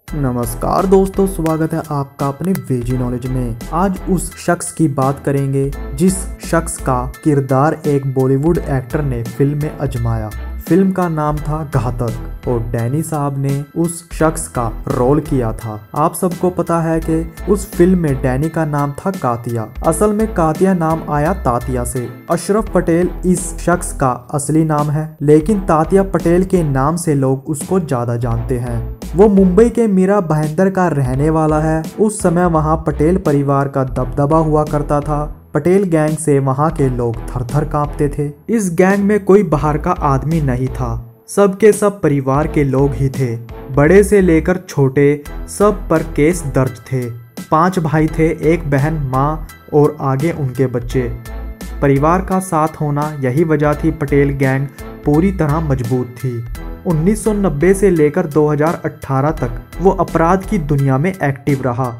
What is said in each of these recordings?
नमस्कार दोस्तों, स्वागत है आपका अपने वेजी नॉलेज में। आज उस शख्स की बात करेंगे जिस शख्स का किरदार एक बॉलीवुड एक्टर ने फिल्म में अजमाया। फिल्म का नाम था घातक और डैनी साहब ने उस शख्स का रोल किया था। आप सबको पता है कि उस फिल्म में डैनी का नाम था कातिया। असल में कातिया नाम आया तातिया से। अशरफ पटेल इस शख्स का असली नाम है, लेकिन तातिया पटेल के नाम से लोग उसको ज्यादा जानते हैं। वो मुंबई के मीरा भाईंदर का रहने वाला है। उस समय वहाँ पटेल परिवार का दबदबा हुआ करता था। पटेल गैंग से वहाँ के लोग थर थर कांपते थे। इस गैंग में कोई बाहर का आदमी नहीं था, सब के सब परिवार के लोग ही थे। बड़े से लेकर छोटे सब पर केस दर्ज थे। 5 भाई थे, 1 बहन, माँ और आगे उनके बच्चे। परिवार का साथ होना यही वजह थी पटेल गैंग पूरी तरह मजबूत थी। 1990 से लेकर 2018 तक वो अपराध की दुनिया में एक्टिव रहा।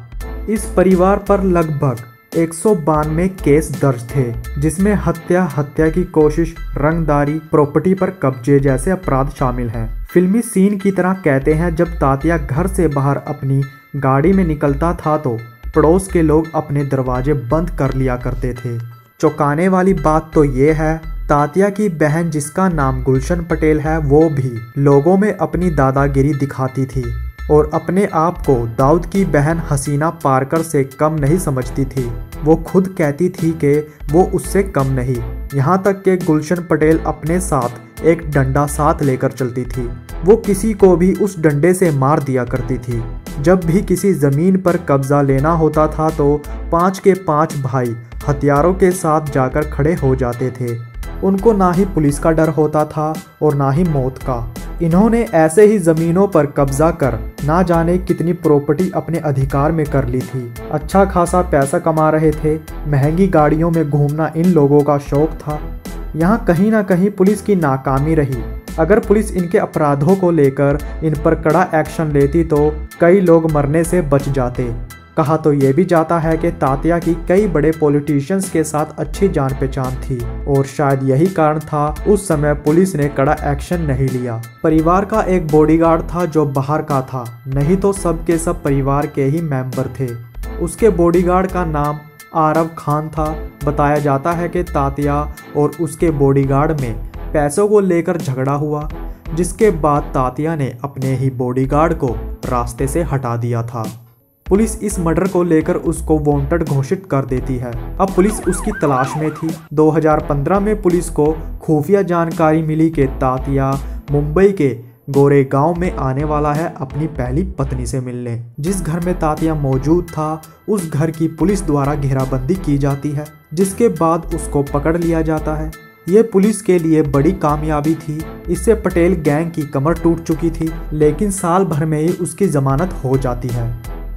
इस परिवार पर लगभग 192 केस दर्ज थे, जिसमें हत्या की कोशिश, रंगदारी, प्रॉपर्टी पर कब्जे जैसे अपराध शामिल हैं। फिल्मी सीन की तरह कहते हैं, जब तातिया घर से बाहर अपनी गाड़ी में निकलता था तो पड़ोस के लोग अपने दरवाजे बंद कर लिया करते थे। चौंकाने वाली बात तो ये है, तातिया की बहन जिसका नाम गुलशन पटेल है, वो भी लोगों में अपनी दादागिरी दिखाती थी और अपने आप को दाऊद की बहन हसीना पारकर से कम नहीं समझती थी। वो खुद कहती थी कि वो उससे कम नहीं। यहाँ तक कि गुलशन पटेल अपने साथ एक डंडा साथ लेकर चलती थी। वो किसी को भी उस डंडे से मार दिया करती थी। जब भी किसी ज़मीन पर कब्जा लेना होता था तो 5 के 5 भाई हथियारों के साथ जाकर खड़े हो जाते थे। उनको ना ही पुलिस का डर होता था और ना ही मौत का। इन्होंने ऐसे ही ज़मीनों पर कब्जा कर ना जाने कितनी प्रॉपर्टी अपने अधिकार में कर ली थी। अच्छा खासा पैसा कमा रहे थे। महंगी गाड़ियों में घूमना इन लोगों का शौक था। यहाँ कहीं ना कहीं पुलिस की नाकामी रही। अगर पुलिस इनके अपराधों को लेकर इन पर कड़ा एक्शन लेती तो कई लोग मरने से बच जाते। कहा तो ये भी जाता है कि तातिया की कई बड़े पॉलिटिशियंस के साथ अच्छी जान पहचान थी और शायद यही कारण था उस समय पुलिस ने कड़ा एक्शन नहीं लिया। परिवार का एक बॉडीगार्ड था जो बाहर का था, नहीं तो सब के सब परिवार के ही मेंबर थे। उसके बॉडीगार्ड का नाम आरव खान था। बताया जाता है कि तातिया और उसके बॉडीगार्ड में पैसों को लेकर झगड़ा हुआ, जिसके बाद तातिया ने अपने ही बॉडीगार्ड को रास्ते से हटा दिया था। पुलिस इस मर्डर को लेकर उसको वांटेड घोषित कर देती है। अब पुलिस उसकी तलाश में थी। 2015 में पुलिस को खुफिया जानकारी मिली कि तातिया मुंबई के गोरेगांव में आने वाला है अपनी पहली पत्नी से मिलने। जिस घर में तातिया मौजूद था उस घर की पुलिस द्वारा घेराबंदी की जाती है, जिसके बाद उसको पकड़ लिया जाता है। ये पुलिस के लिए बड़ी कामयाबी थी। इससे पटेल गैंग की कमर टूट चुकी थी, लेकिन साल भर में ही उसकी जमानत हो जाती है।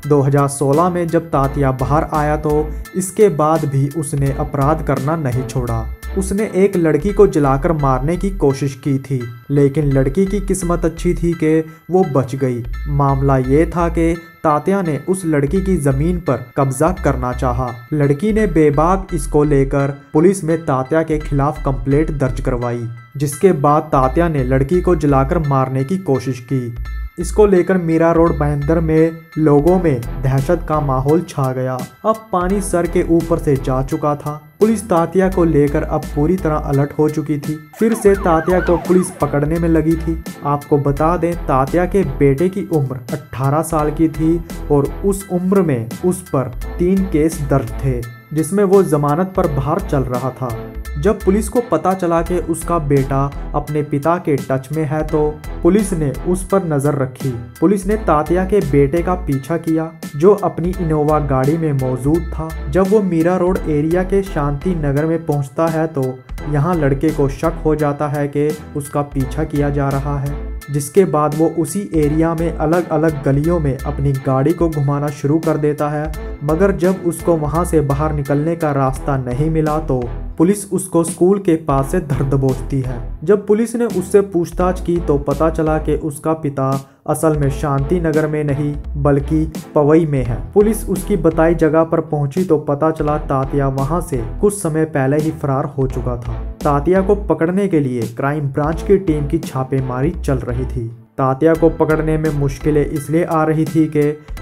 2016 में जब तातिया बाहर आया तो इसके बाद भी उसने अपराध करना नहीं छोड़ा। उसने एक लड़की को जलाकर मारने की कोशिश की थी, लेकिन लड़की की किस्मत अच्छी थी कि वो बच गई। मामला ये था कि तातिया ने उस लड़की की जमीन पर कब्जा करना चाहा। लड़की ने बेबाक इसको लेकर पुलिस में तातिया के खिलाफ कंप्लेंट दर्ज करवाई, जिसके बाद तातिया ने लड़की को जलाकर मारने की कोशिश की। इसको लेकर मीरा रोड भाईंदर में लोगों में दहशत का माहौल छा गया। अब पानी सर के ऊपर से जा चुका था। पुलिस तातिया को लेकर अब पूरी तरह अलर्ट हो चुकी थी। फिर से तातिया को पुलिस पकड़ने में लगी थी। आपको बता दें, तातिया के बेटे की उम्र 18 साल की थी और उस उम्र में उस पर 3 केस दर्ज थे, जिसमें वो जमानत पर बाहर चल रहा था। जब पुलिस को पता चला कि उसका बेटा अपने पिता के टच में है तो पुलिस ने उस पर नजर रखी। पुलिस ने तातिया के बेटे का पीछा किया, जो अपनी इनोवा गाड़ी में मौजूद था। जब वो मीरा रोड एरिया के शांति नगर में पहुंचता है तो यहाँ लड़के को शक हो जाता है कि उसका पीछा किया जा रहा है, जिसके बाद वो उसी एरिया में अलग अलग गलियों में अपनी गाड़ी को घुमाना शुरू कर देता है। मगर जब उसको वहां से बाहर निकलने का रास्ता नहीं मिला तो पुलिस उसको स्कूल के पास से धर दबोचती है। जब पुलिस ने उससे पूछताछ की तो पता चला कि उसका पिता असल में शांति नगर में नहीं बल्कि पवई में है। पुलिस उसकी बताई जगह पर पहुंची तो पता चला तातिया वहां से कुछ समय पहले ही फरार हो चुका था। तातिया को पकड़ने के लिए क्राइम ब्रांच की टीम की छापेमारी चल रही थी। तात्या को पकड़ने में मुश्किलें इसलिए आ रही थी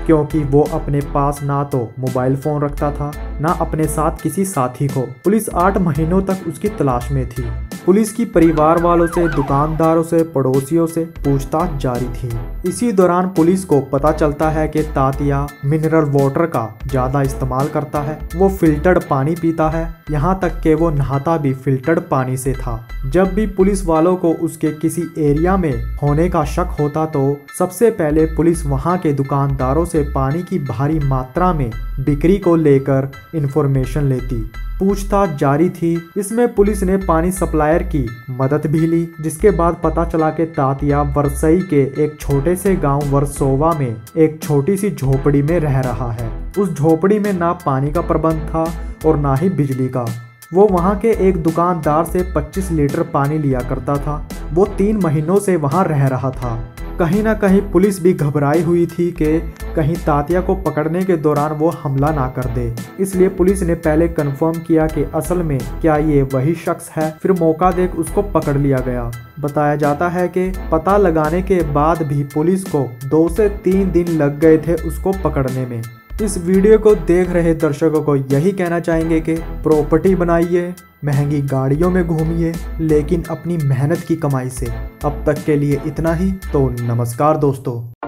क्योंकि वो अपने पास ना तो मोबाइल फोन रखता था ना अपने साथ किसी साथी को। पुलिस 8 महीनों तक उसकी तलाश में थी। पुलिस की परिवार वालों से, दुकानदारों से, पड़ोसियों से पूछताछ जारी थी। इसी दौरान पुलिस को पता चलता है कि तात्या मिनरल वाटर का ज्यादा इस्तेमाल करता है। वो फिल्टर्ड पानी पीता है, यहाँ तक कि वो नहाता भी फिल्टर्ड पानी से था। जब भी पुलिस वालों को उसके किसी एरिया में होने का शक होता तो सबसे पहले पुलिस वहाँ के दुकानदारों से पानी की भारी मात्रा में बिक्री को लेकर इंफॉर्मेशन लेती। पूछताछ जारी थी। इसमें पुलिस ने पानी सप्लायर की मदद भी ली, जिसके बाद पता चला कि तात्या वर्सई के एक छोटे से गांव वर्सोवा में एक छोटी सी झोपड़ी में रह रहा है। उस झोपड़ी में ना पानी का प्रबंध था और ना ही बिजली का। वो वहाँ के एक दुकानदार से 25 लीटर पानी लिया करता था। वो 3 महीनों से वहाँ रह रहा था। कहीं ना कहीं पुलिस भी घबराई हुई थी कि कहीं तात्या को पकड़ने के दौरान वो हमला ना कर दे। इसलिए पुलिस ने पहले कंफर्म किया कि असल में क्या ये वही शख्स है। फिर मौका देख उसको पकड़ लिया गया। बताया जाता है कि पता लगाने के बाद भी पुलिस को 2 से 3 दिन लग गए थे उसको पकड़ने में। इस वीडियो को देख रहे दर्शकों को यही कहना चाहेंगे कि प्रॉपर्टी बनाइए, महंगी गाड़ियों में घूमिए, लेकिन अपनी मेहनत की कमाई से। अब तक के लिए इतना ही। तो नमस्कार दोस्तों।